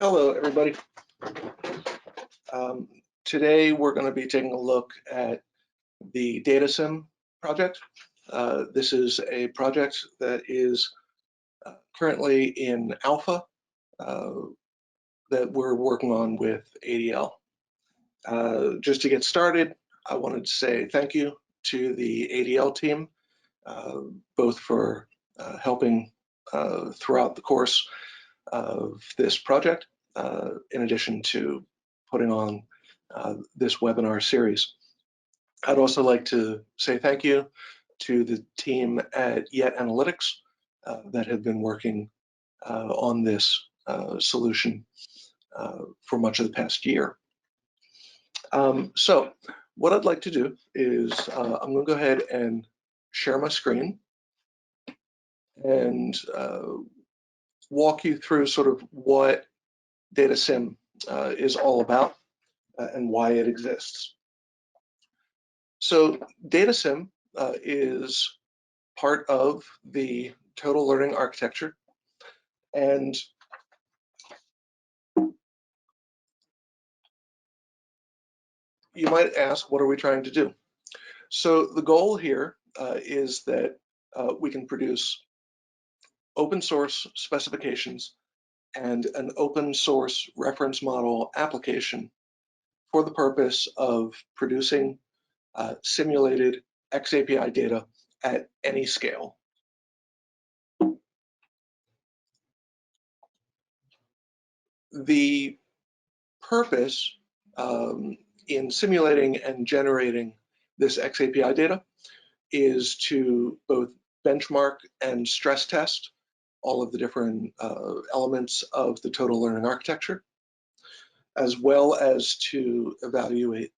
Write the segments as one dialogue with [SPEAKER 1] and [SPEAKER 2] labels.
[SPEAKER 1] Hello, everybody. Today we're going to be taking a look at the DATASIM project. This is a project that is currently in alpha that we're working on with ADL. Just to get started, I wanted to say thank you to the ADL team, both for helping throughout the course of this project, in addition to putting on this webinar series. I'd also like to say thank you to the team at Yet Analytics that have been working on this solution for much of the past year. So what I'd like to do is I'm going to go ahead and share my screen and walk you through sort of what DATASIM is all about and why it exists. So DATASIM is part of the total learning architecture, and you might ask, what are we trying to do? So the goal here is that we can produce open source specifications and an open source reference model application for the purpose of producing simulated xAPI data at any scale. The purpose in simulating and generating this xAPI data is to both benchmark and stress test all of the different elements of the total learning architecture, as well as to evaluate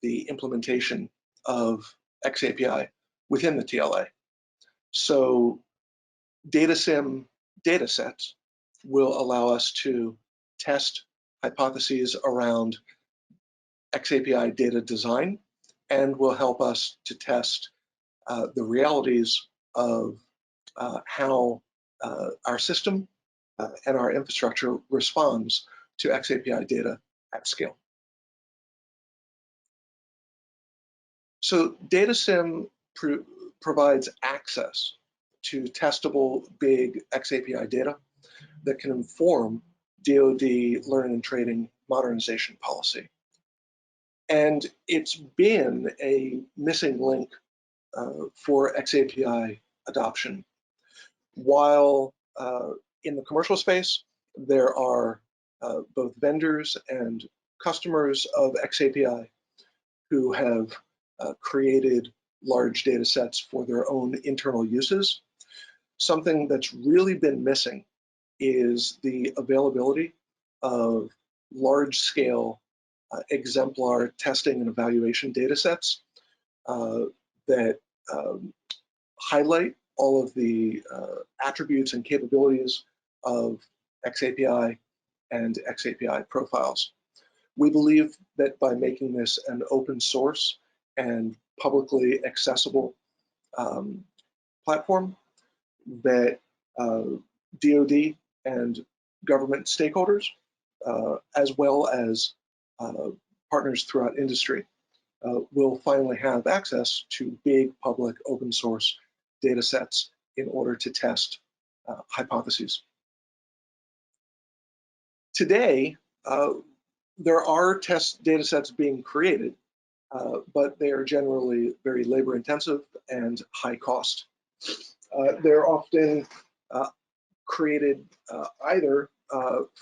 [SPEAKER 1] the implementation of xAPI within the TLA. So DATASIM datasets will allow us to test hypotheses around xAPI data design and will help us to test the realities of how our system and our infrastructure responds to xAPI data at scale. So DATASIM provides access to testable big xAPI data that can inform DoD learning and training modernization policy. And it's been a missing link for xAPI adoption. While in the commercial space, there are both vendors and customers of xAPI who have created large data sets for their own internal uses. Something that's really been missing is the availability of large-scale exemplar testing and evaluation data sets that highlight all of the attributes and capabilities of xAPI and xAPI profiles. We believe that by making this an open source and publicly accessible platform, that DoD and government stakeholders, as well as partners throughout industry, will finally have access to big public open source data sets in order to test hypotheses. Today, there are test data sets being created, but they are generally very labor intensive and high cost. They're often created either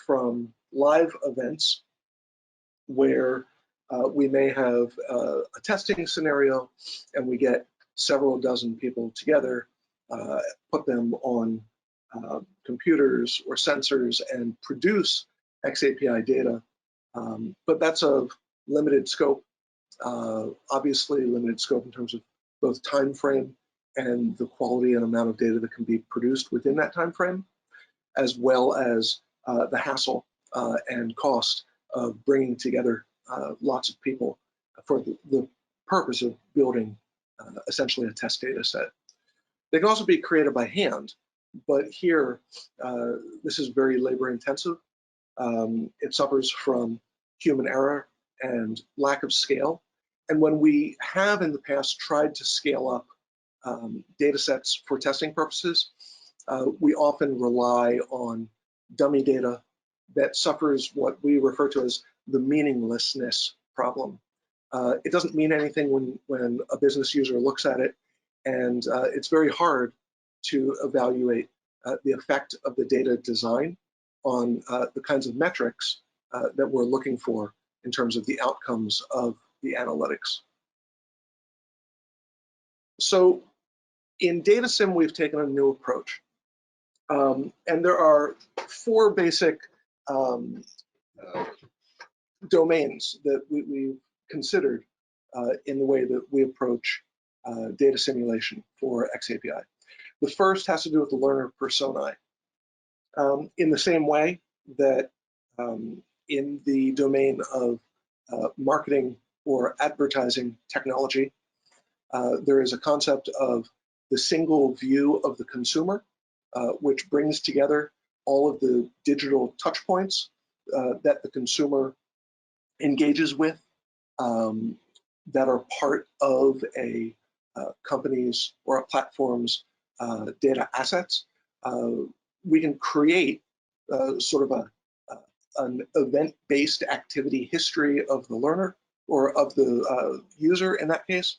[SPEAKER 1] from live events where we may have a testing scenario and we get several dozen people together, put them on computers or sensors and produce xAPI data, but that's of limited scope, obviously limited scope in terms of both time frame and the quality and amount of data that can be produced within that time frame, as well as the hassle and cost of bringing together lots of people for the purpose of building essentially a test data set. They can also be created by hand, but here this is very labor intensive It suffers from human error and lack of scale. And when we have in the past tried to scale up data sets for testing purposes, we often rely on dummy data that suffers what we refer to as the meaninglessness problem. It doesn't mean anything when a business user looks at it, and it's very hard to evaluate the effect of the data design on the kinds of metrics that we're looking for in terms of the outcomes of the analytics. So in DATASIM, we've taken a new approach. And there are four basic domains that we've considered in the way that we approach data simulation for xAPI. The first has to do with the learner personae. In the same way that in the domain of marketing or advertising technology, there is a concept of the single view of the consumer, which brings together all of the digital touch points that the consumer engages with that are part of a company's or a platform's data assets. We can create sort of an event-based activity history of the learner or of the user in that case,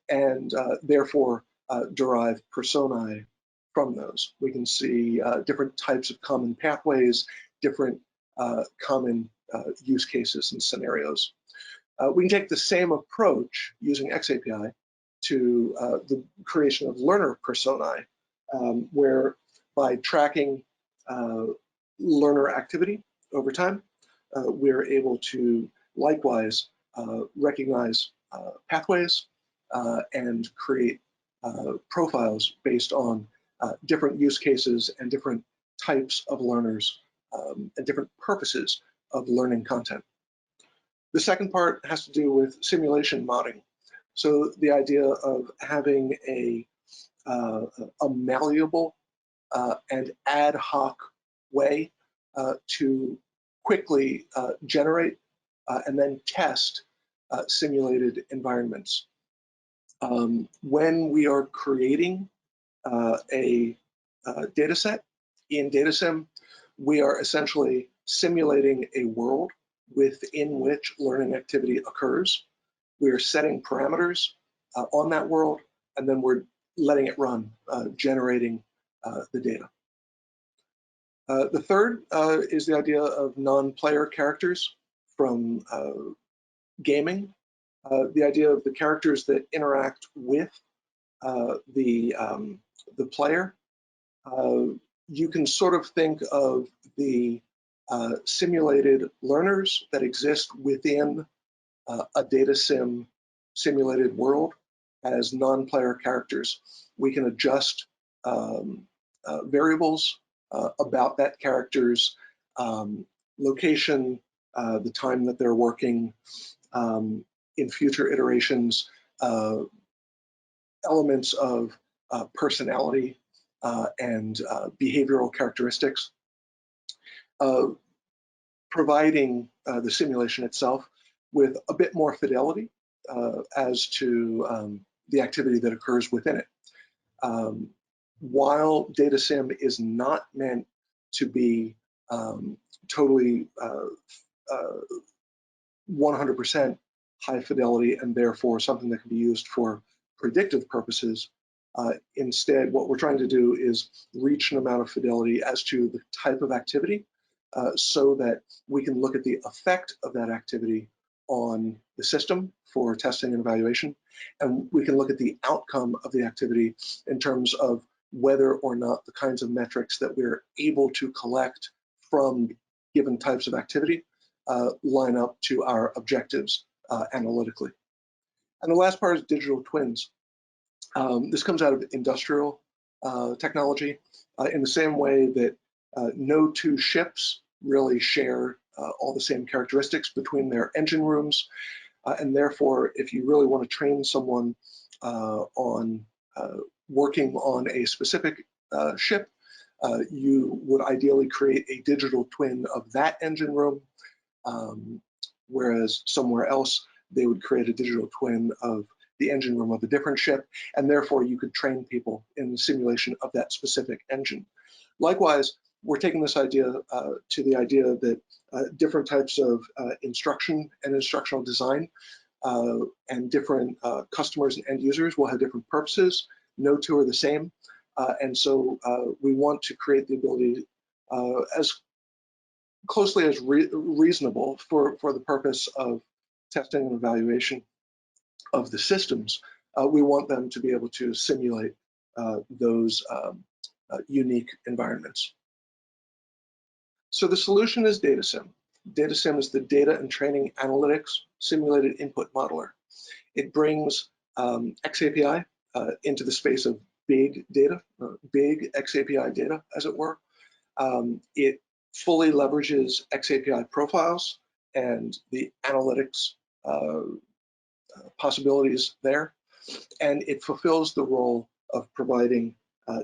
[SPEAKER 1] and therefore derive personae from those. We can see different types of common pathways, different common use cases and scenarios. We can take the same approach using xAPI to the creation of learner personae, where by tracking learner activity over time, we're able to likewise recognize pathways and create profiles based on different use cases and different types of learners and different purposes of learning content. The second part has to do with simulation modding. So the idea of having a malleable and ad hoc way to quickly generate and then test simulated environments. When we are creating a data set in DATASIM, we are essentially simulating a world within which learning activity occurs. We are setting parameters on that world, and then we're letting it run, generating the data. The third is the idea of non-player characters from gaming. The idea of the characters that interact with the player. You can sort of think of the simulated learners that exist within a DATASIM simulated world as non-player characters. We can adjust variables about that character's location, the time that they're working, in future iterations, elements of personality and behavioral characteristics, providing the simulation itself with a bit more fidelity as to the activity that occurs within it. While DATASIM is not meant to be totally 100% high fidelity and therefore something that can be used for predictive purposes, instead what we're trying to do is reach an amount of fidelity as to the type of activity so that we can look at the effect of that activity on the system for testing and evaluation, and we can look at the outcome of the activity in terms of whether or not the kinds of metrics that we're able to collect from given types of activity line up to our objectives analytically. And the last part is digital twins. This comes out of industrial technology in the same way that no two ships really share all the same characteristics between their engine rooms. And therefore, if you really want to train someone on working on a specific ship, you would ideally create a digital twin of that engine room, whereas somewhere else they would create a digital twin of the engine room of a different ship, and therefore you could train people in the simulation of that specific engine. Likewise, we're taking this idea to the idea that different types of instruction and instructional design and different customers and end users will have different purposes. No two are the same. And so we want to create the ability as closely as reasonable for the purpose of testing and evaluation of the systems. We want them to be able to simulate those unique environments. So the solution is DATASIM. DATASIM is the Data and Training Analytics Simulated Input Modeler. It brings xAPI into the space of big data, big xAPI data, as it were. It fully leverages xAPI profiles and the analytics possibilities there, and it fulfills the role of providing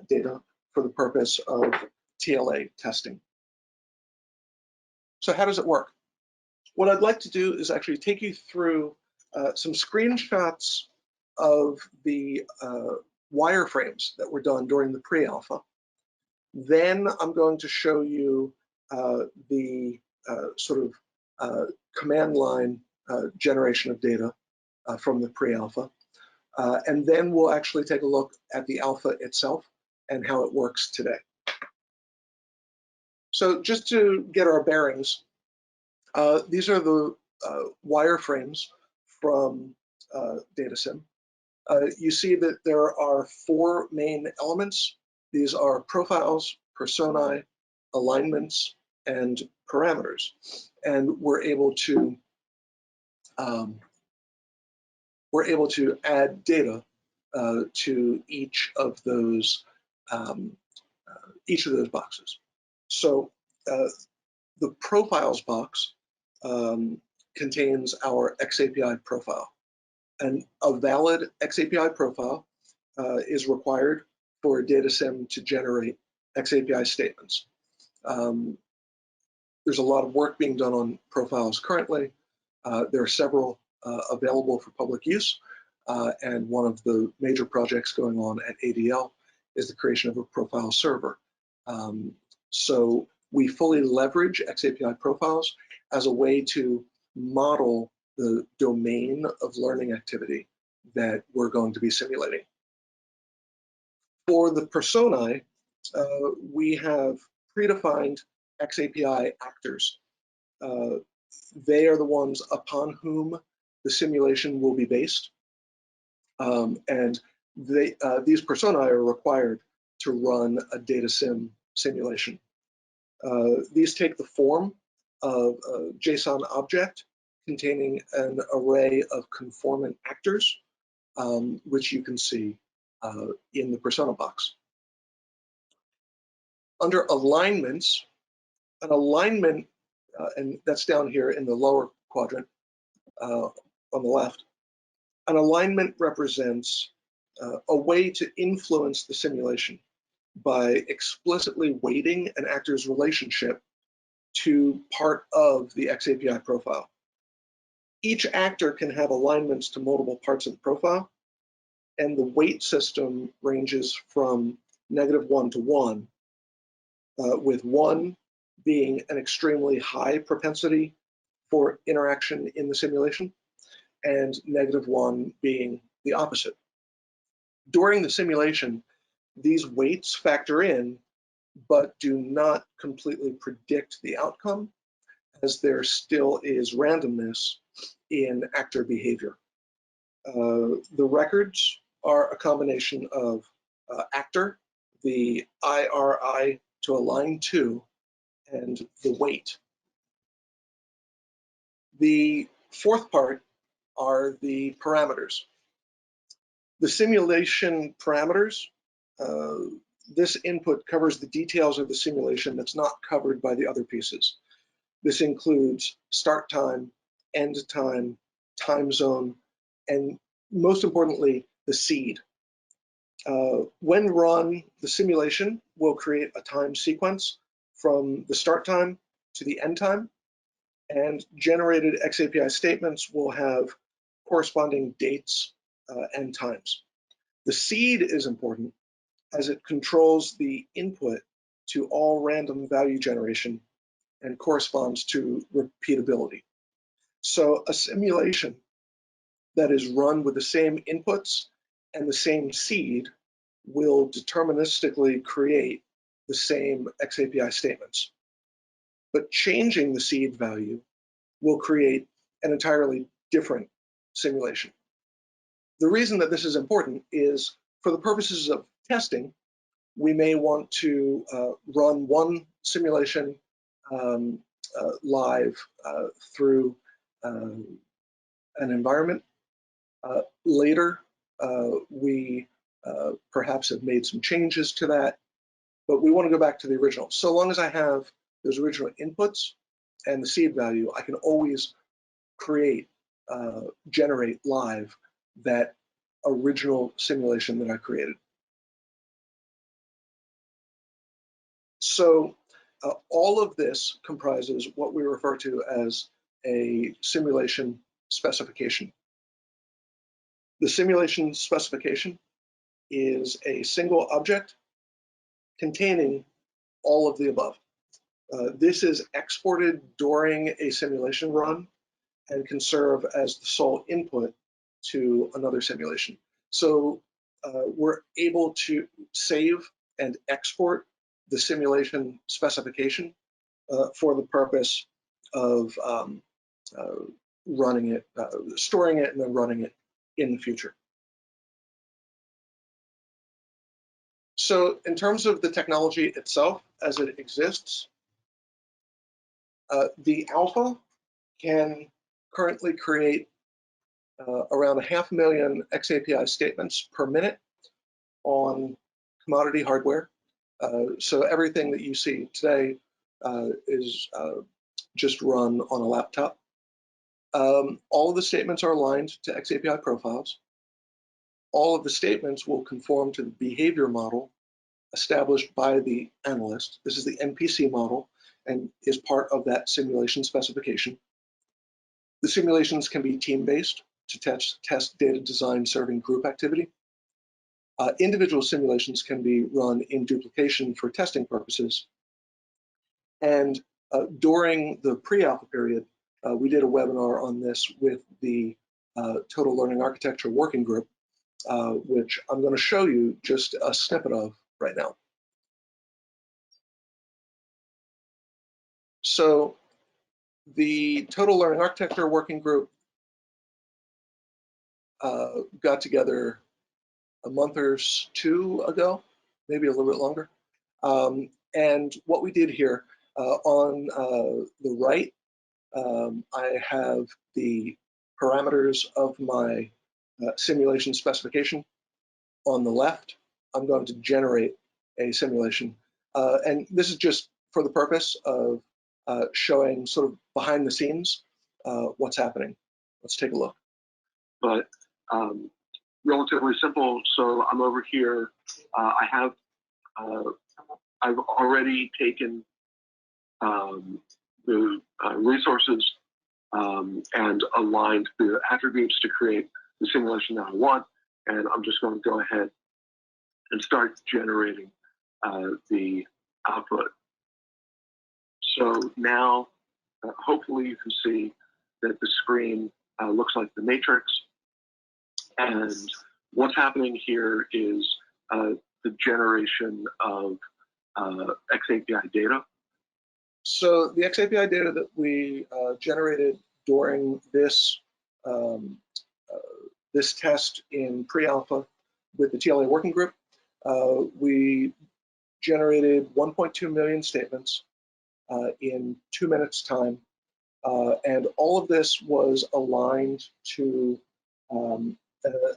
[SPEAKER 1] data for the purpose of TLA testing. So how does it work? What I'd like to do is actually take you through some screenshots of the wireframes that were done during the pre-alpha. Then I'm going to show you the sort of command line generation of data from the pre-alpha. And then we'll actually take a look at the alpha itself and how it works today. So just to get our bearings, these are the wireframes from DATASIM. You see that there are 4 main elements. These are profiles, personae, alignments, and parameters. And we're able to add data to each of those boxes. So the profiles box contains our xAPI profile, and a valid xAPI profile is required for DATASIM to generate xAPI statements. There's a lot of work being done on profiles currently. There are several available for public use, and one of the major projects going on at ADL is the creation of a profile server. So we fully leverage xAPI profiles as a way to model the domain of learning activity that we're going to be simulating. For the personae, we have predefined xAPI actors. They are the ones upon whom the simulation will be based. And these personae are required to run a DATASIM simulation. These take the form of a JSON object containing an array of conformant actors, which you can see in the persona box. Under alignments, an alignment, and that's down here in the lower quadrant on the left, an alignment represents a way to influence the simulation by explicitly weighting an actor's relationship to part of the xAPI profile. Each actor can have alignments to multiple parts of the profile, and the weight system ranges from -1 to 1, with 1 being an extremely high propensity for interaction in the simulation, and -1 being the opposite. During the simulation, these weights factor in, but do not completely predict the outcome, as there still is randomness in actor behavior. The records are a combination of actor, the IRI to align to, and the weight. The fourth part are the parameters. The simulation parameters, this input covers the details of the simulation that's not covered by the other pieces. This includes start time, end time, time zone, and most importantly, the seed. When run, the simulation will create a time sequence from the start time to the end time, and generated xAPI statements will have corresponding dates and times. The seed is important as it controls the input to all random value generation and corresponds to repeatability. So a simulation that is run with the same inputs and the same seed will deterministically create the same xAPI statements. But changing the seed value will create an entirely different simulation. The reason that this is important is for the purposes of testing, we may want to run one simulation live through an environment. Later, we perhaps have made some changes to that, but we want to go back to the original. So long as I have those original inputs and the seed value, I can always create, generate live that original simulation that I created. So all of this comprises what we refer to as a simulation specification. The simulation specification is a single object containing all of the above. This is exported during a simulation run and can serve as the sole input to another simulation. So we're able to save and export the simulation specification for the purpose of running it, storing it, and then running it in the future. So in terms of the technology itself as it exists, the alpha can currently create around 500,000 xAPI statements per minute on commodity hardware. So everything that you see today is just run on a laptop. All of the statements are aligned to xAPI profiles. All of the statements will conform to the behavior model established by the analyst. This is the NPC model and is part of that simulation specification. The simulations can be team-based to test data design serving group activity. Individual simulations can be run in duplication for testing purposes. And during the pre-alpha period, we did a webinar on this with the Total Learning Architecture Working Group, which I'm going to show you just a snippet of right now. So the Total Learning Architecture Working Group got together a month or two ago, maybe a little bit longer. And what we did here on the right, I have the parameters of my simulation specification. On the left, I'm going to generate a simulation. And this is just for the purpose of showing sort of behind the scenes what's happening. Let's take a look.
[SPEAKER 2] But relatively simple. So I'm over here. I've already taken the resources and aligned the attributes to create the simulation that I want. And I'm just going to go ahead and start generating the output. So now, hopefully you can see that the screen looks like the matrix. And what's happening here is the generation of xAPI data.
[SPEAKER 1] So the xAPI data that we generated during this this test in pre-alpha with the TLA working group, we generated 1.2 million statements in 2 minutes time. And all of this was aligned to an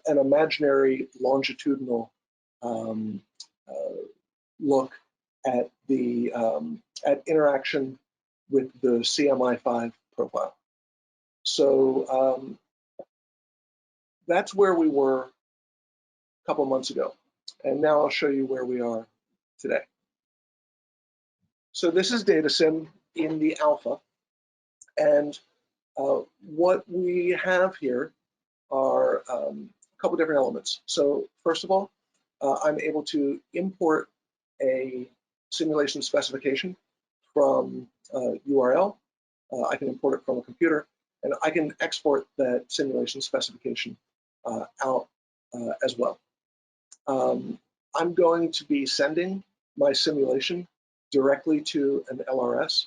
[SPEAKER 1] imaginary longitudinal look at the interaction with the CMI5 profile. So that's where we were a couple months ago. And now I'll show you where we are today. So this is DATASIM in the alpha. And what we have here are a couple different elements. So first of all, I'm able to import a simulation specification from URL. I can import it from a computer, and I can export that simulation specification out as well. I'm going to be sending my simulation directly to an LRS.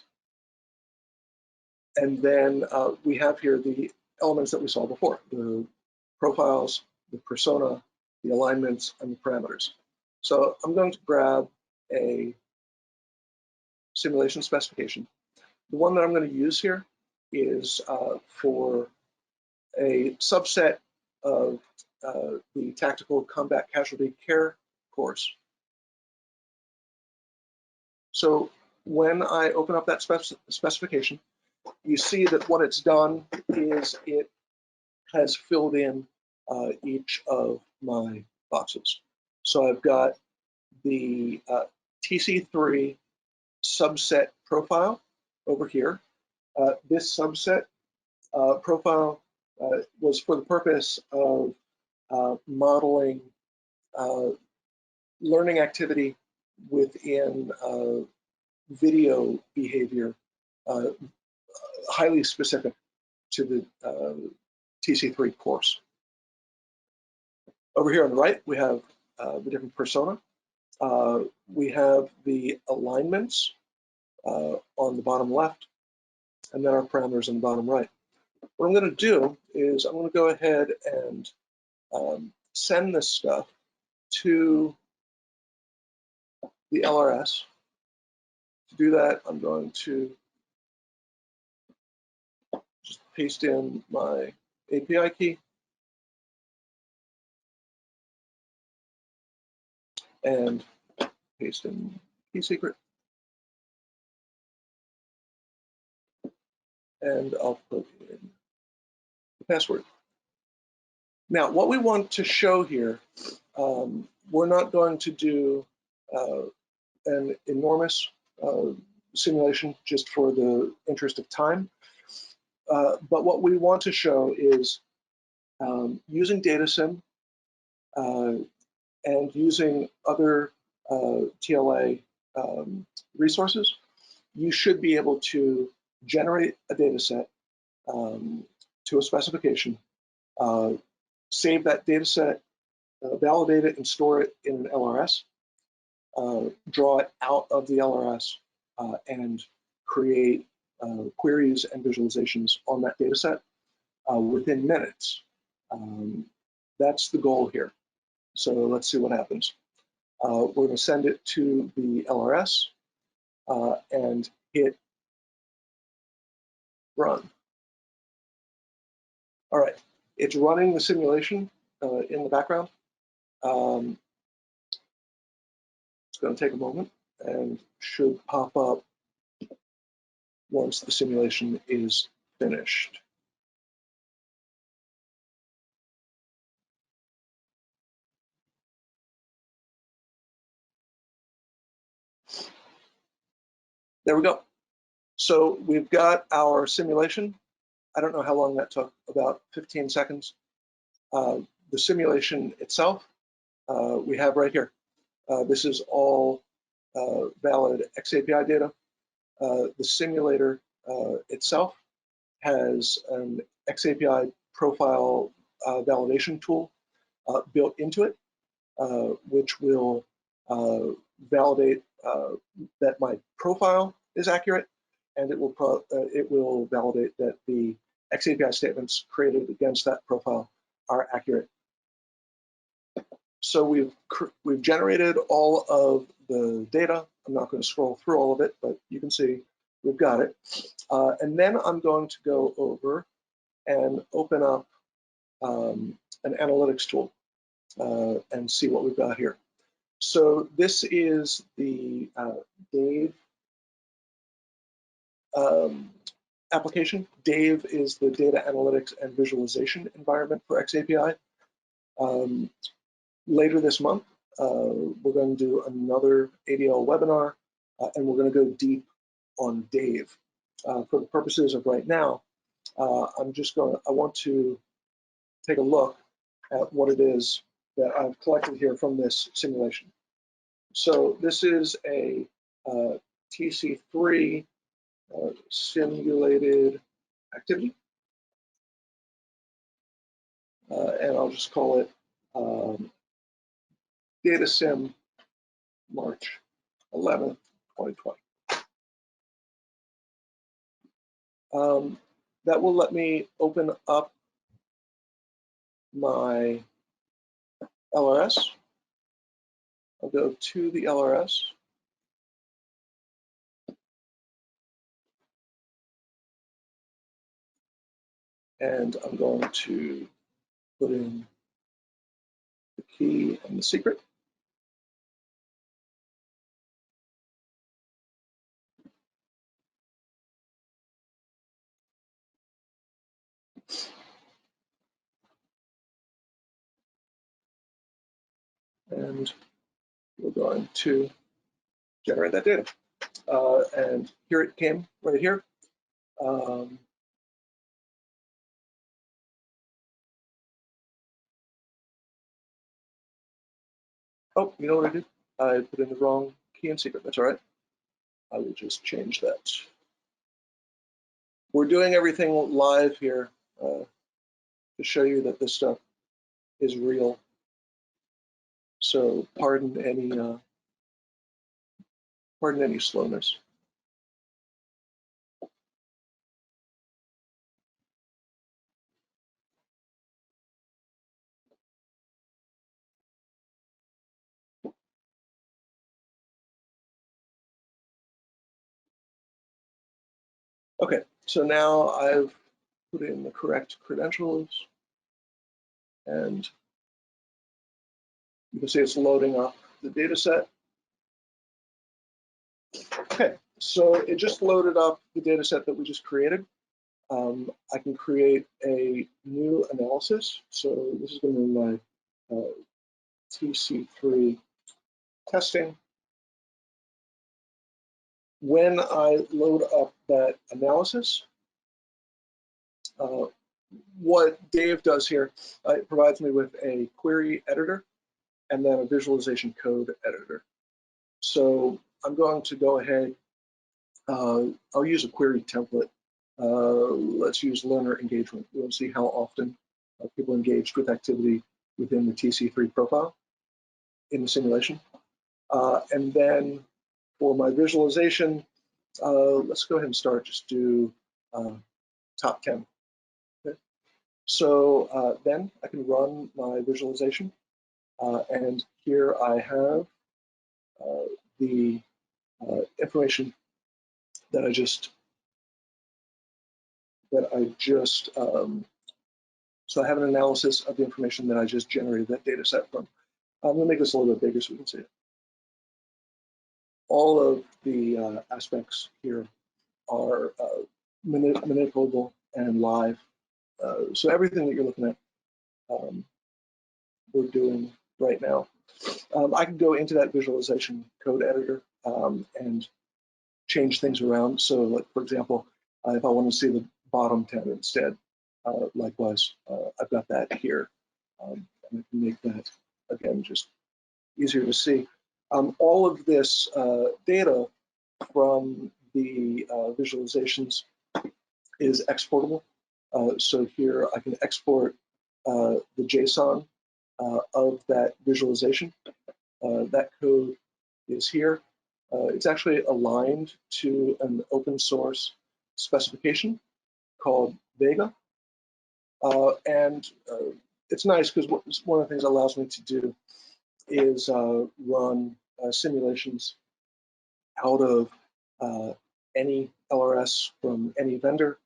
[SPEAKER 1] And then we have here the elements that we saw before, the profiles, the persona, the alignments, and the parameters. So I'm going to grab a simulation specification. The one that I'm going to use here is for a subset of the Tactical Combat Casualty Care course. So when I open up that specification, you see that what it's done is it has filled in each of my boxes. So I've got the TC3 subset profile over here. This subset profile was for the purpose of modeling learning activity within video behavior, highly specific to the TC3 course. Over here on the right, we have the different persona. We have the alignments on the bottom left, and then our parameters on the bottom right. What I'm going to do is I'm going to go ahead and send this stuff to the LRS. To do that, I'm going to just paste in my API key and paste in key secret. And I'll put in the password. Now, what we want to show here, we're not going to do an enormous simulation just for the interest of time. But what we want to show is using DATASIM and using other TLA resources, you should be able to generate a data set to a specification, save that data set, validate it and store it in an LRS, draw it out of the LRS, and create queries and visualizations on that data set within minutes. That's the goal here. So let's see what happens. We're going to send it to the LRS and hit run. All right, it's running the simulation in the background. It's going to take a moment and should pop up once the simulation is finished. There we go. So we've got our simulation. I don't know how long that took, about 15 seconds. The simulation itself, we have right here. This is all valid xAPI data. The simulator itself has an xAPI profile validation tool built into it, which will validate that my profile is accurate, and it will validate that the xAPI statements created against that profile are accurate. So we've generated all of the data. I'm not going to scroll through all of it, but you can see we've got it. And then I'm going to go over and open up an analytics tool and see what we've got here. So this is the Dave application. Dave is the data analytics and visualization environment for xAPI. Later this month, we're going to do another ADL webinar, and we're going to go deep on Dave. For the purposes of right now, I want to take a look at what it is that I've collected here from this simulation. So this is a TC3 simulated activity, and I'll just call it DATASIM March 11th, 2020. That will let me open up my LRS. I'll go to the LRS. And I'm going to put in the key and the secret. And we're going to generate that data. And here it came right here. Oh, you know what I did? I put in the wrong key and secret. That's all right. I will just change that. We're doing everything live here to show you that this stuff is real. So pardon any slowness. Okay, so now I've put in the correct credentials, and you can see it's loading up the data set. Okay, so it just loaded up the data set that we just created. I can create a new analysis. So this is going to be my TC3 testing. When I load up that analysis, what Dave does here, it provides me with a query editor and then a visualization code editor. So I'm going to go ahead, I'll use a query template. Let's use learner engagement. We'll see how often people engaged with activity within the TC3 profile in the simulation. And then for my visualization, let's go ahead and start, just do top 10. Okay. So then I can run my visualization. And here I have the information that I just so I have an analysis of the information that I just generated that data set from. I'm going to make this a little bit bigger so we can see it. All of the aspects here are manipulable and live. So everything that you're looking at, we're doing right now. I can go into that visualization code editor and change things around. So, like, for example, if I want to see the bottom 10 instead, likewise, I've got that here. And I can make that, again, just easier to see. All of this data from the visualizations is exportable. So here I can export the JSON of that visualization. That code is here. It's actually aligned to an open source specification called Vega. And it's nice because one of the things it allows me to do is run simulations out of any LRS from any vendor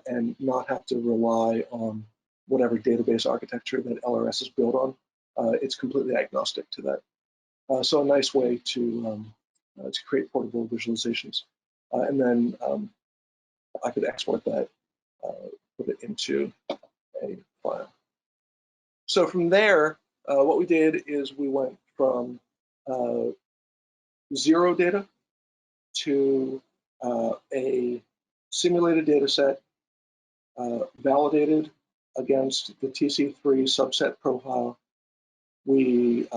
[SPEAKER 1] and not have to rely on whatever database architecture that LRS is built on. It's completely agnostic to that. So a nice way to create portable visualizations. And then I could export that, put it into a file. So from there, what we did is we went from zero data to a simulated data set validated against the TC3 subset profile. We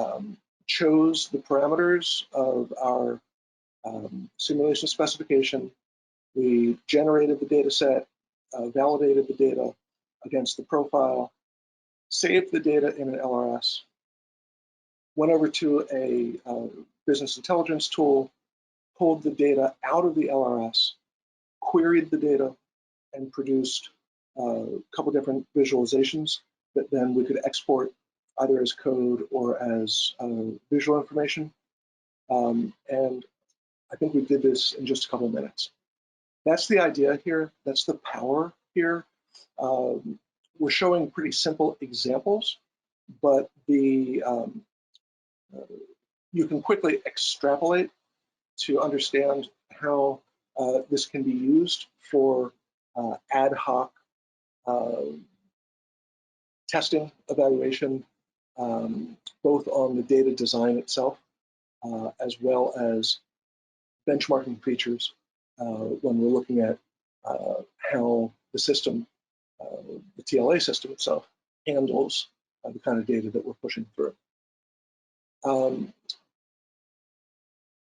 [SPEAKER 1] chose the parameters of our simulation specification. We generated the data set, validated the data against the profile, saved the data in an LRS, went over to a business intelligence tool, pulled the data out of the LRS, queried the data, and produced a couple different visualizations that then we could export either as code or as visual information. And I think we did this in just a couple of minutes. That's the idea here. That's the power here. We're showing pretty simple examples, but you can quickly extrapolate to understand how this can be used for ad hoc testing, evaluation, both on the data design itself, as well as benchmarking features when we're looking at how the system, the TLA system itself, handles the kind of data that we're pushing through.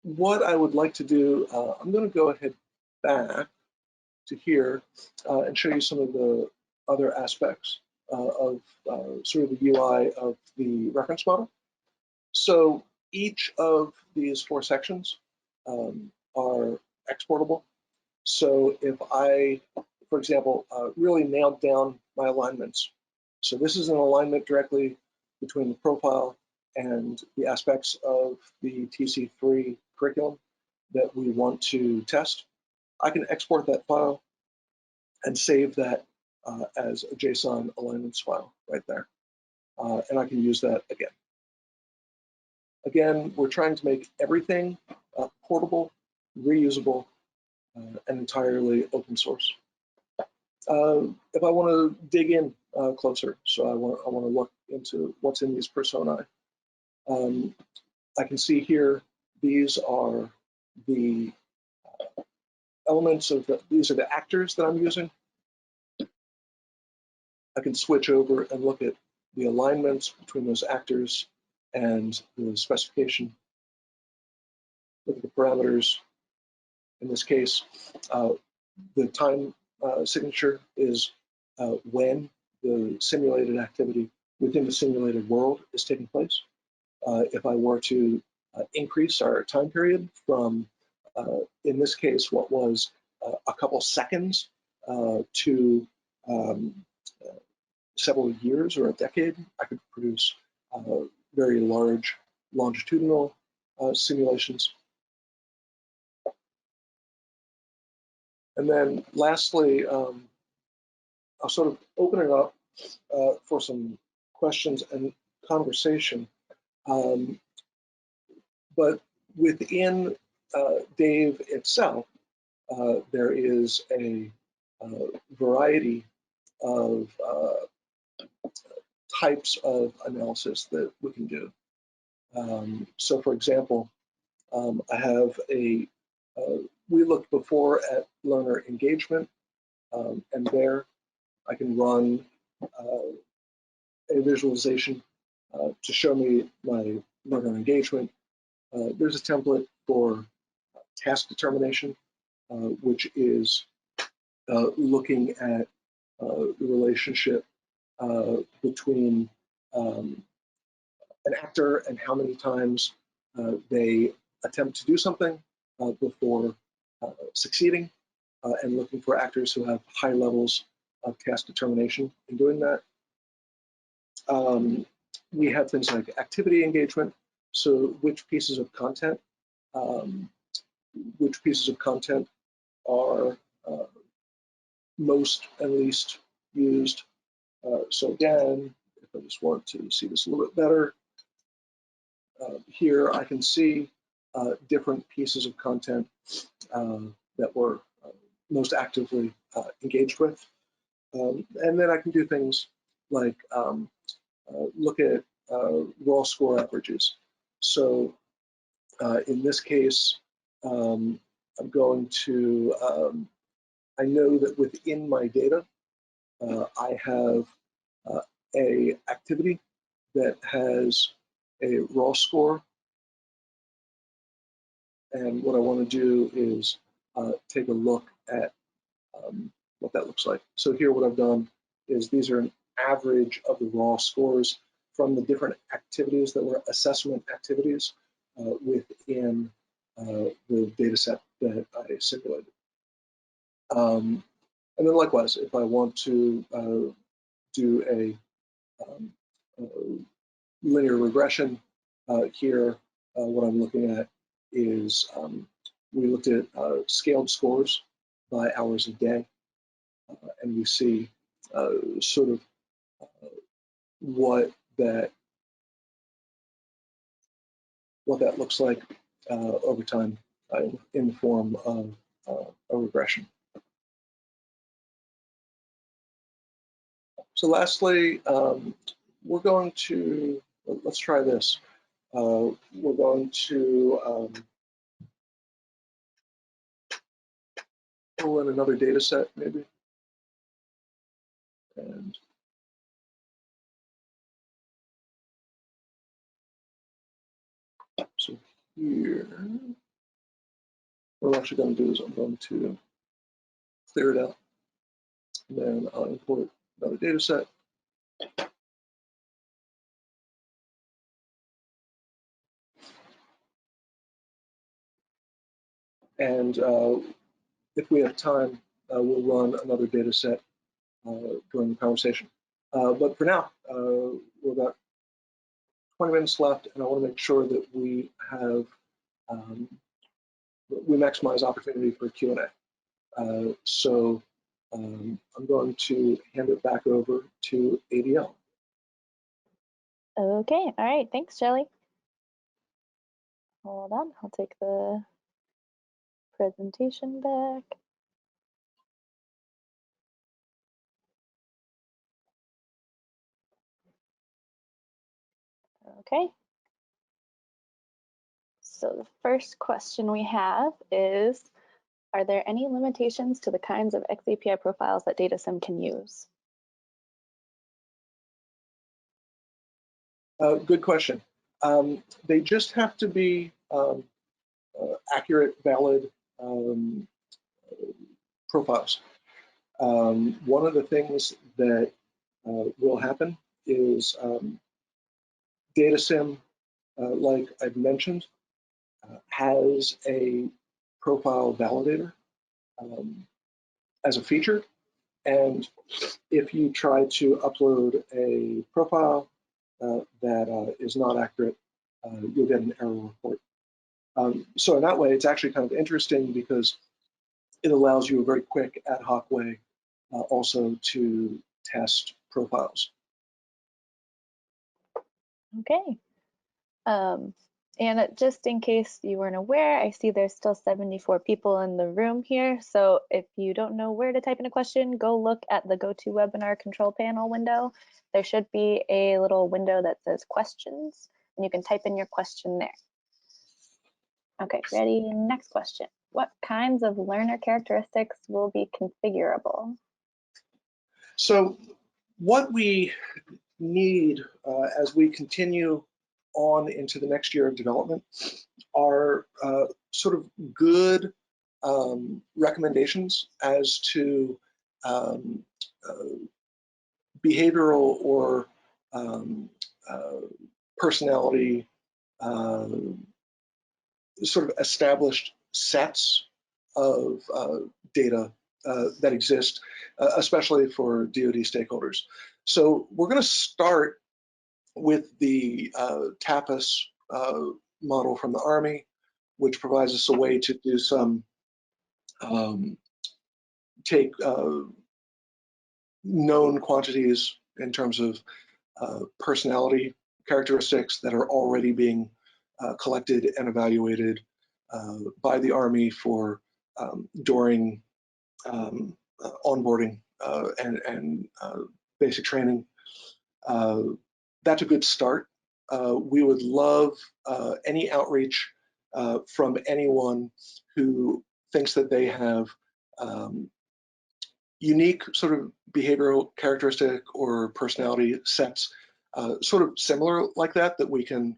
[SPEAKER 1] What I would like to do, I'm going to go ahead back to here and show you some of the other aspects of sort of the UI of the reference model. So each of these 4 sections are exportable. So if I, for example, really nailed down my alignments. So this is an alignment directly between the profile and the aspects of the TC3 curriculum that we want to test. I can export that file and save that as a JSON alignments file right there. And I can use that again. Again, we're trying to make everything portable, reusable, and entirely open source. If I want to dig in closer, so I want to look into what's in these personae, I can see here these are the elements of these are the actors that I'm using. I can switch over and look at the alignments between those actors and the specification. Look at the parameters. In this case, the time signature is when the simulated activity within the simulated world is taking place. If I were to increase our time period from, in this case, what was a couple seconds to several years or a decade, I could produce very large longitudinal simulations. And then lastly, I'll sort of open it up for some questions and conversation. But within Dave itself, there is a variety of types of analysis that we can do. So for example, I have we looked before at learner engagement, and there I can run a visualization to show me my learner engagement. There's a template for task determination, which is looking at the relationship between an actor and how many times they attempt to do something before succeeding, and looking for actors who have high levels of task determination in doing that. We have things like activity engagement, so which pieces of content are most and least used. So again, if I just want to see this a little bit better, here I can see different pieces of content that we're most actively engaged with. And then I can do things like look at raw score averages. So in this case, I'm going to, I know that within my data, I have a activity that has a raw score. And what I want to do is take a look at what that looks like. So here what I've done is these are an average of the raw scores from the different activities that were assessment activities within the data set that I simulated. And then likewise, if I want to do a linear regression here, what I'm looking at is we looked at scaled scores by hours a day, and we see sort of what that looks like over time in the form of a regression. So lastly, we're going to, let's try this. We're going to pull in another data set maybe. And so here, what I'm actually going to do is I'm going to clear it out. And then I'll import another data set. And if we have time, we'll run another data set during the conversation. But for now, we're about 20 minutes left, and I want to make sure that we have we maximize opportunity for Q&A. So I'm going to hand it back over to ADL.
[SPEAKER 3] Okay, all right, thanks, Shelly. Hold on, I'll take the presentation back. Okay. So the first question we have is, are there any limitations to the kinds of xAPI profiles that DATASIM can use?
[SPEAKER 1] Good question. They just have to be accurate, valid profiles. One of the things that will happen is DATASIM, like I've mentioned, has a profile validator as a feature. And if you try to upload a profile that is not accurate, you'll get an error report. So in that way, it's actually kind of interesting because it allows you a very quick ad hoc way also to test profiles.
[SPEAKER 3] Okay. And just in case you weren't aware, I see there's still 74 people in the room here. So if you don't know where to type in a question, go look at the GoToWebinar control panel window. There should be a little window that says questions, and you can type in your question there. Okay, ready? Next question. What kinds of learner characteristics will be configurable?
[SPEAKER 1] So what we need as we continue on into the next year of development are sort of good recommendations as to behavioral or personality sort of established sets of data that exist, especially for DoD stakeholders. So we're going to start with the TAPAS model from the Army, which provides us a way to do some take known quantities in terms of personality characteristics that are already being collected and evaluated by the Army for during onboarding and basic training. That's a good start. we would love any outreach from anyone who thinks that they have unique sort of behavioral characteristic or personality sets, sort of similar like that we can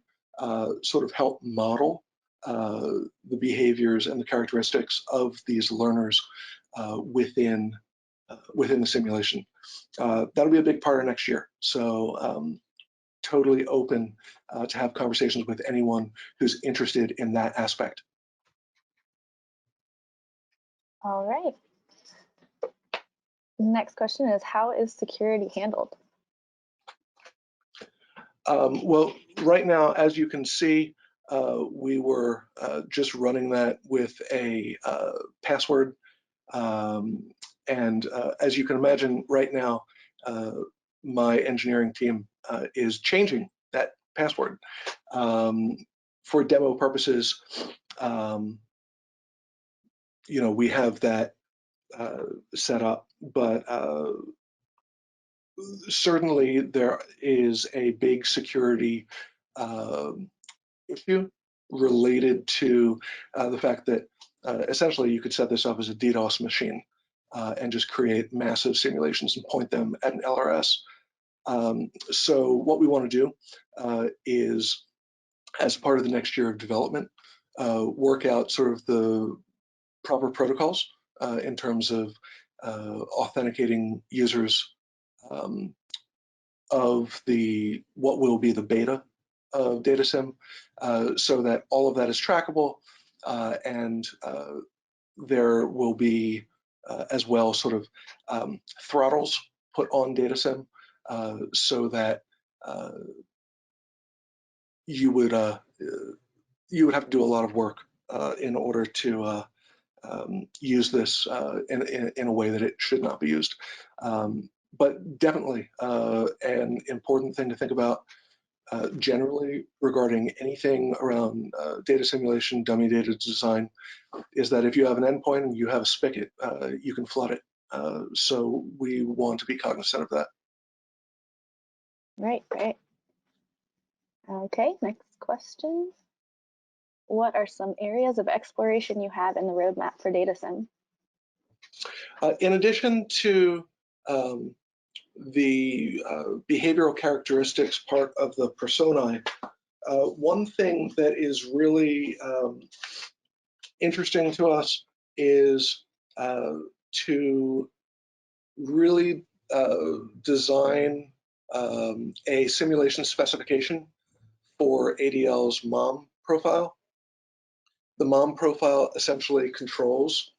[SPEAKER 1] sort of help model the behaviors and the characteristics of these learners within the simulation. That'll be a big part of next year. So totally open to have conversations with anyone who's interested in that aspect.
[SPEAKER 3] All right. Next question is, how is security handled?
[SPEAKER 1] Well, right now, as you can see, we were just running that with a password. And as you can imagine, right now, my engineering team is changing that password. For demo purposes, we have that set up, but certainly there is a big security issue related to the fact that essentially you could set this up as a DDoS machine and just create massive simulations and point them at an LRS. So what we want to do is, as part of the next year of development, work out sort of the proper protocols in terms of authenticating users of what will be the beta of DATASIM, so that all of that is trackable, and there will be as well sort of throttles put on DATASIM, so that you would have to do a lot of work in order to use this in a way that it should not be used. But definitely an important thing to think about generally regarding anything around data simulation, dummy data design, is that if you have an endpoint and you have a spigot, you can flood it. So we want to be cognizant of that.
[SPEAKER 3] Right, great. Okay, next question. What are some areas of exploration you have in the roadmap for DATASIM?
[SPEAKER 1] In addition to the behavioral characteristics part of the personae, one thing that is really interesting to us is to really design a simulation specification for ADL's MOM profile. The MOM profile essentially controls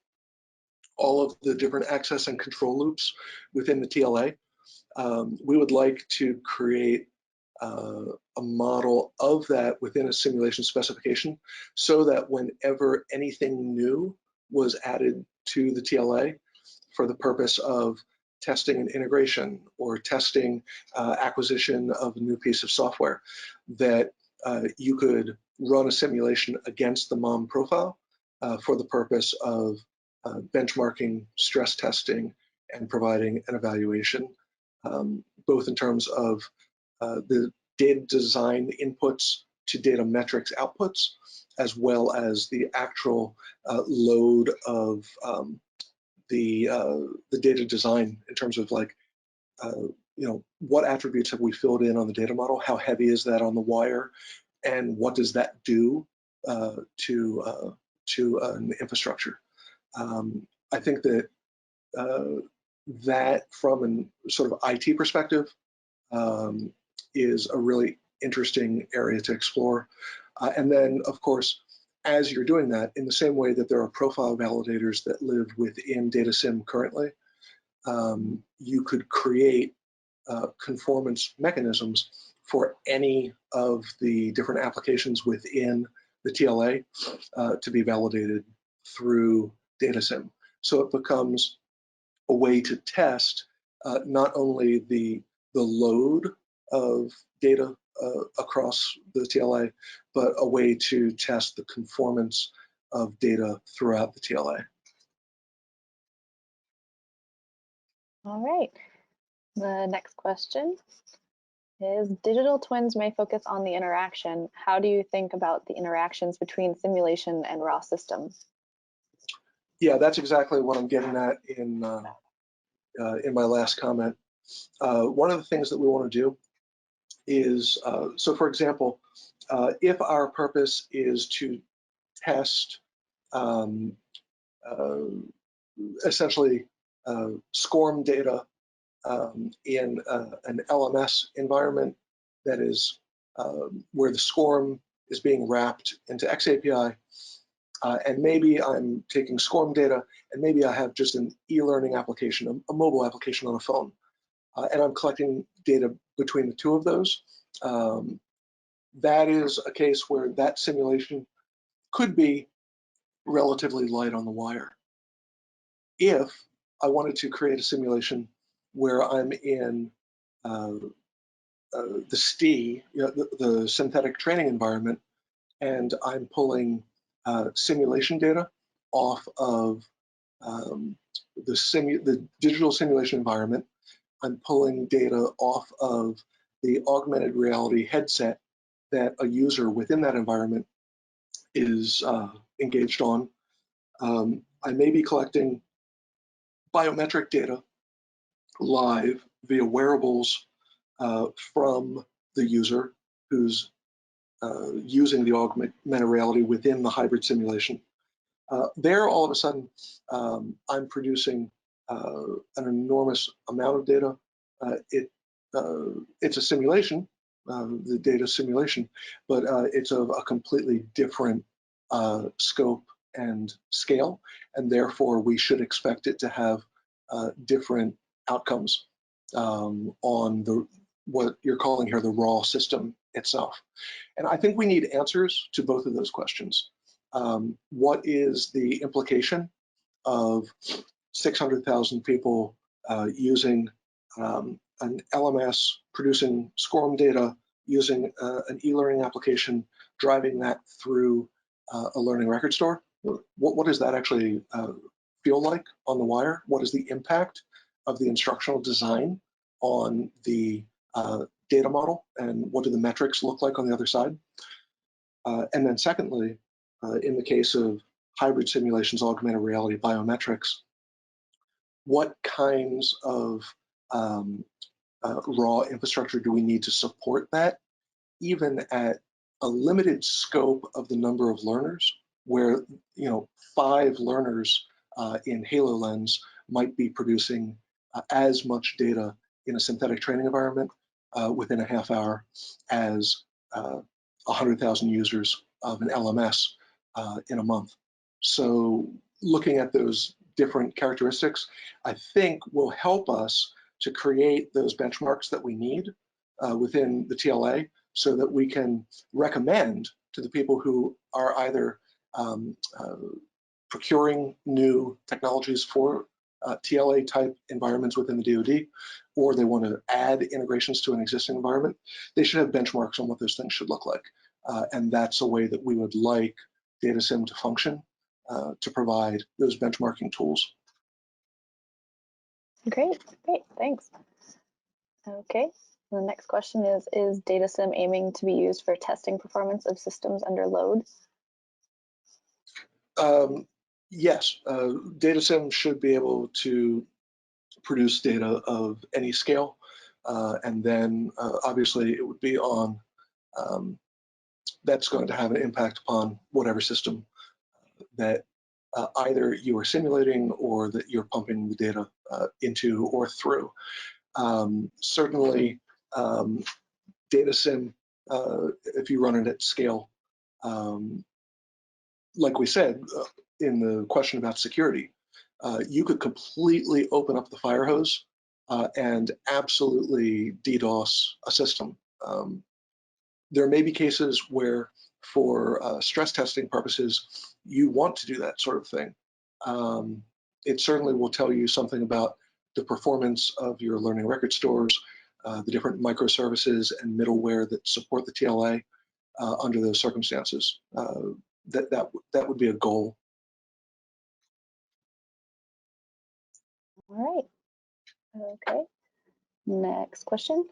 [SPEAKER 1] all of the different access and control loops within the TLA. We would like to create a model of that within a simulation specification, so that whenever anything new was added to the TLA for the purpose of testing an integration or testing acquisition of a new piece of software, that you could run a simulation against the MOM profile for the purpose of benchmarking, stress testing, and providing an evaluation, both in terms of the data design inputs to data metrics outputs, as well as the actual load of the data design in terms of like, what attributes have we filled in on the data model? How heavy is that on the wire? And what does that do to an infrastructure? I think that that from a sort of IT perspective is a really interesting area to explore. And then, of course, as you're doing that, in the same way that there are profile validators that live within DATASIM currently, you could create conformance mechanisms for any of the different applications within the TLA to be validated through DATASIM. So it becomes a way to test not only the load of data across the TLA, but a way to test the conformance of data throughout the TLA.
[SPEAKER 3] All right, the next question. is digital twins may focus on the interaction. How do you think about the interactions between simulation and raw systems?
[SPEAKER 1] Yeah, that's exactly what I'm getting at in my last comment. One of the things that we want to do is, so for example, if our purpose is to test essentially SCORM data in an LMS environment that is where the SCORM is being wrapped into xAPI, and maybe I'm taking SCORM data, and maybe I have just an e-learning application, a mobile application on a phone, and I'm collecting data between the two of those. That is a case where that simulation could be relatively light on the wire. If I wanted to create a simulation where I'm in the STE, the synthetic training environment, and I'm pulling simulation data off of the digital simulation environment. I'm pulling data off of the augmented reality headset that a user within that environment is engaged on. I may be collecting biometric data live via wearables from the user who's using the augmented reality within the hybrid simulation. There, all of a sudden, I'm producing an enormous amount of data. It's a simulation, the data simulation, but it's of a completely different scope and scale, and therefore we should expect it to have different outcomes on what you're calling here the raw system itself. And I think we need answers to both of those questions. What is the implication of 600,000 people using an LMS, producing SCORM data, using an e-learning application, driving that through a learning record store? What does that actually feel like on the wire? What is the impact of the instructional design on the data model, and what do the metrics look like on the other side? And then secondly, in the case of hybrid simulations, augmented reality, biometrics, what kinds of raw infrastructure do we need to support that, even at a limited scope of the number of learners, where 5 learners in HaloLens might be producing as much data in a synthetic training environment within a half hour as 100,000 users of an LMS in a month. So looking at those different characteristics, I think will help us to create those benchmarks that we need within the TLA, so that we can recommend to the people who are either procuring new technologies for TLA type environments within the DoD, or they want to add integrations to an existing environment, they should have benchmarks on what those things should look like. And that's a way that we would like DATASIM to function, to provide those benchmarking tools.
[SPEAKER 3] Great, thanks. Okay, the next question is DATASIM aiming to be used for testing performance of systems under load?
[SPEAKER 1] Yes, DATASIM should be able to produce data of any scale, and then obviously it would be on, that's going to have an impact upon whatever system that either you are simulating or that you're pumping the data into or through. Certainly, DATASIM, if you run it at scale, like we said in the question about security, you could completely open up the fire hose and absolutely DDoS a system. There may be cases where, for stress testing purposes, you want to do that sort of thing. It certainly will tell you something about the performance of your learning record stores, the different microservices and middleware that support the TLA under those circumstances. That would be a goal.
[SPEAKER 3] All right. Okay. Next question.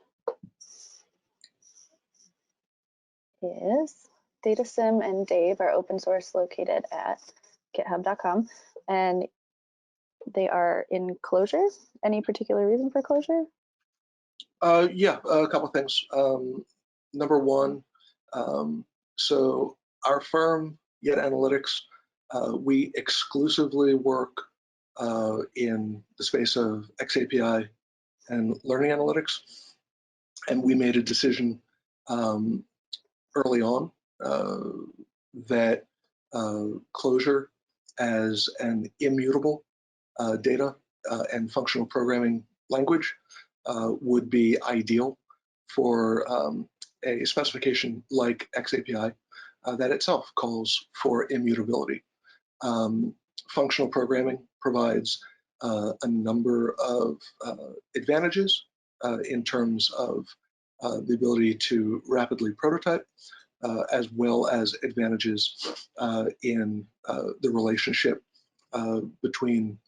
[SPEAKER 3] is DATASIM and Dave are open source located at github.com, and they are in closure. Any particular reason for closure?
[SPEAKER 1] Yeah, a couple of things. Number one, so our firm, Yet Analytics, we exclusively work in the space of xAPI and learning analytics, and we made a decision early on that closure as an immutable data and functional programming language would be ideal for a specification like xAPI that itself calls for immutability. Functional programming provides a number of advantages in terms of the ability to rapidly prototype, as well as advantages in the relationship between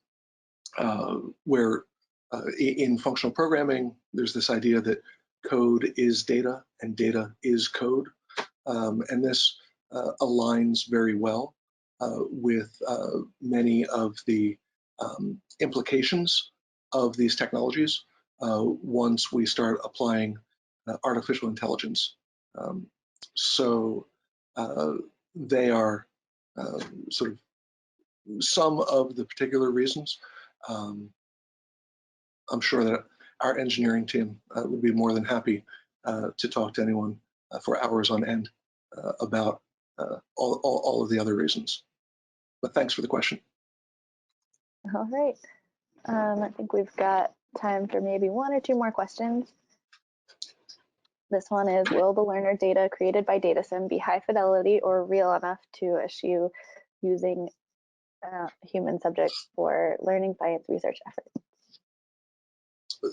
[SPEAKER 1] where in functional programming, there's this idea that code is data and data is code. And this aligns very well with many of the implications of these technologies once we start applying artificial intelligence. So they are sort of some of the particular reasons. I'm sure that our engineering team would be more than happy to talk to anyone for hours on end about all of the other reasons. But thanks for the question.
[SPEAKER 3] All right. I think we've got time for maybe one or two more questions. This one is, will the learner data created by DATASIM be high fidelity or real enough to eschew using human subjects for learning science research efforts?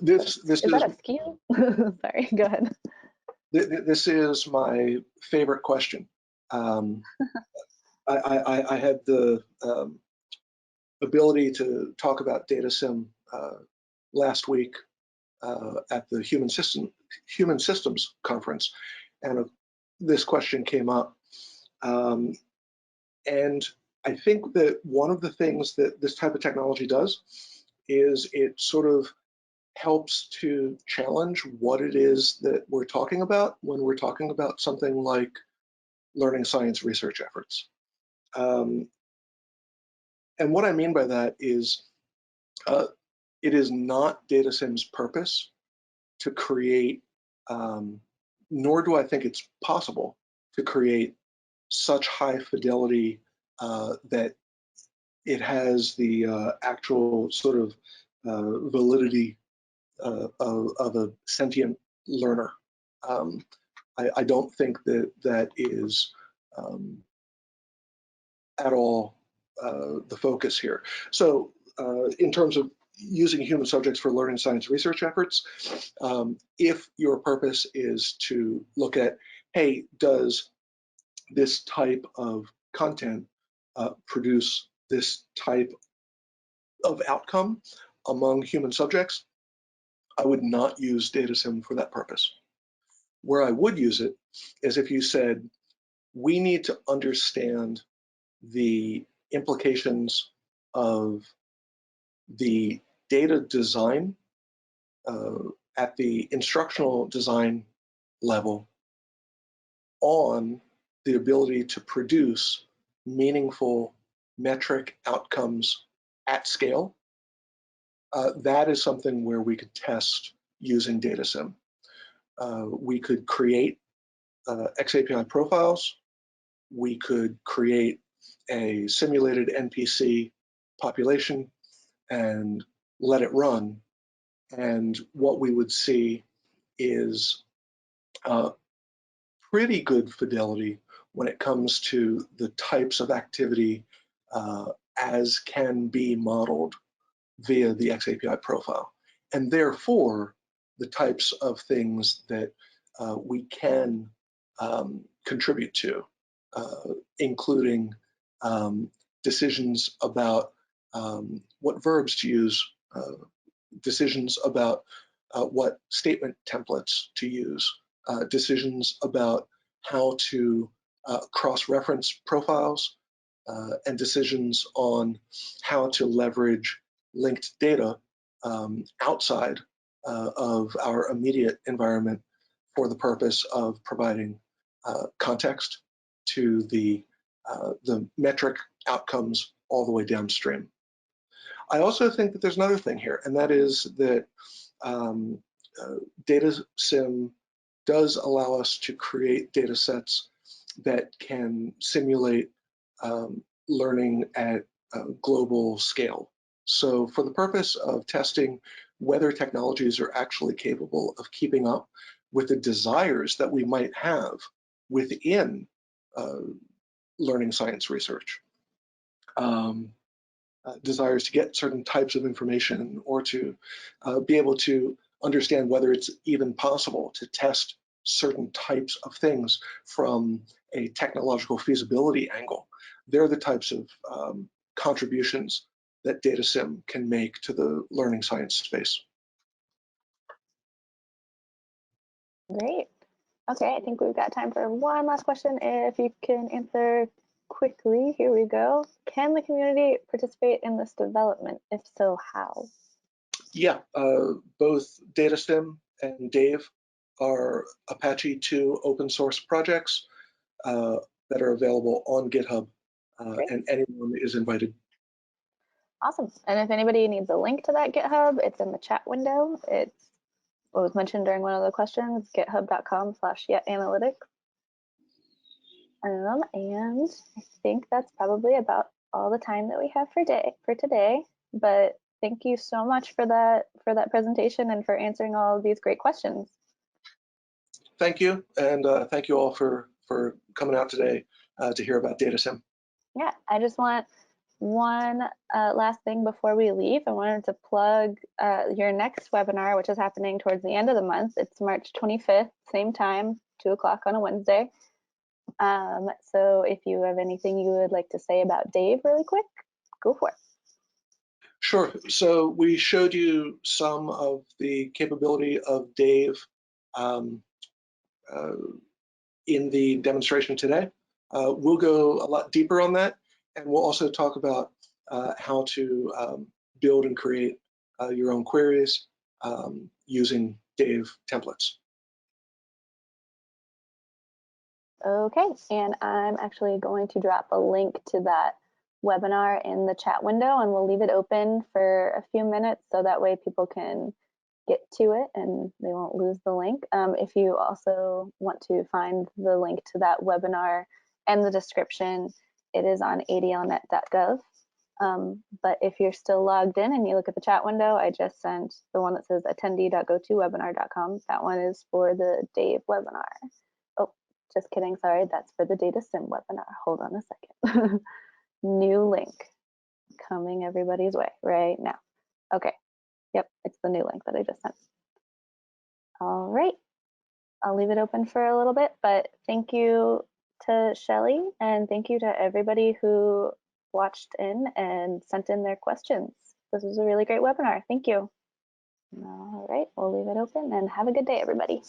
[SPEAKER 1] This
[SPEAKER 3] is that a skew? Sorry, go ahead.
[SPEAKER 1] This is my favorite question. I had the ability to talk about DATASIM last week at the Human Systems Conference, and this question came up. And I think that one of the things that this type of technology does is it sort of helps to challenge what it is that we're talking about when we're talking about something like learning science research efforts. And what I mean by that is it is not DATASIM's purpose to create, nor do I think it's possible to create such high fidelity that it has the actual sort of validity of a sentient learner. I don't think that that is at all the focus here. So in terms of using human subjects for learning science research efforts, if your purpose is to look at, hey, does this type of content produce this type of outcome among human subjects, I would not use DATASIM for that purpose. Where I would use it is if you said, we need to understand the implications of the data design at the instructional design level on the ability to produce meaningful metric outcomes at scale. That is something where we could test using DATASIM. We could create xAPI profiles. We could create a simulated NPC population and let it run. And what we would see is pretty good fidelity when it comes to the types of activity as can be modeled via the xAPI profile. And therefore, the types of things that we can contribute to, including decisions about what verbs to use, decisions about what statement templates to use, decisions about how to cross-reference profiles and decisions on how to leverage linked data outside of our immediate environment for the purpose of providing context to the metric outcomes all the way downstream. I also think that there's another thing here, and that is that DATASIM does allow us to create data sets that can simulate learning at a global scale. So for the purpose of testing whether technologies are actually capable of keeping up with the desires that we might have within learning science research, desires to get certain types of information, or to be able to understand whether it's even possible to test certain types of things from a technological feasibility angle. They're the types of contributions that DATASIM can make to the learning science space.
[SPEAKER 3] Great. Okay, I think we've got time for one last question. If you can answer quickly, here we go. Can the community participate in this development? If so, how?
[SPEAKER 1] Yeah, both DATASIM and Dave are Apache 2 open source projects that are available on GitHub, and anyone is invited. Awesome.
[SPEAKER 3] And if anybody needs a link to that GitHub, it's in the chat window. It's what was mentioned during one of the questions, github.com/yetanalytics. And I think that's probably about all the time that we have for today. But thank you so much for that presentation and for answering all of these great questions.
[SPEAKER 1] Thank you, and thank you all for coming out today to hear about DATASIM.
[SPEAKER 3] Yeah, I just want one last thing before we leave. I wanted to plug your next webinar, which is happening towards the end of the month. It's March 25th, same time, 2 o'clock on a Wednesday. So if you have anything you would like to say about Dave really quick, go for it.
[SPEAKER 1] Sure. So we showed you some of the capability of Dave in the demonstration today. We'll go a lot deeper on that, and we'll also talk about how to build and create your own queries using Dave templates.
[SPEAKER 3] Okay, and I'm actually going to drop a link to that webinar in the chat window, and we'll leave it open for a few minutes so that way people can get to it and they won't lose the link. If you also want to find the link to that webinar and the description, it is on adlnet.gov. But if you're still logged in and you look at the chat window, I just sent the one that says attendee.gotowebinar.com. That one is for the Dave webinar. Oh, just kidding, sorry, that's for the DATASIM webinar. Hold on a second. New link coming everybody's way right now. Okay, yep, it's the new link that I just sent. All right, I'll leave it open for a little bit, but thank you to Shelly and thank you to everybody who watched in and sent in their questions. This was a really great webinar. Thank you. All right, we'll leave it open and have a good day, everybody.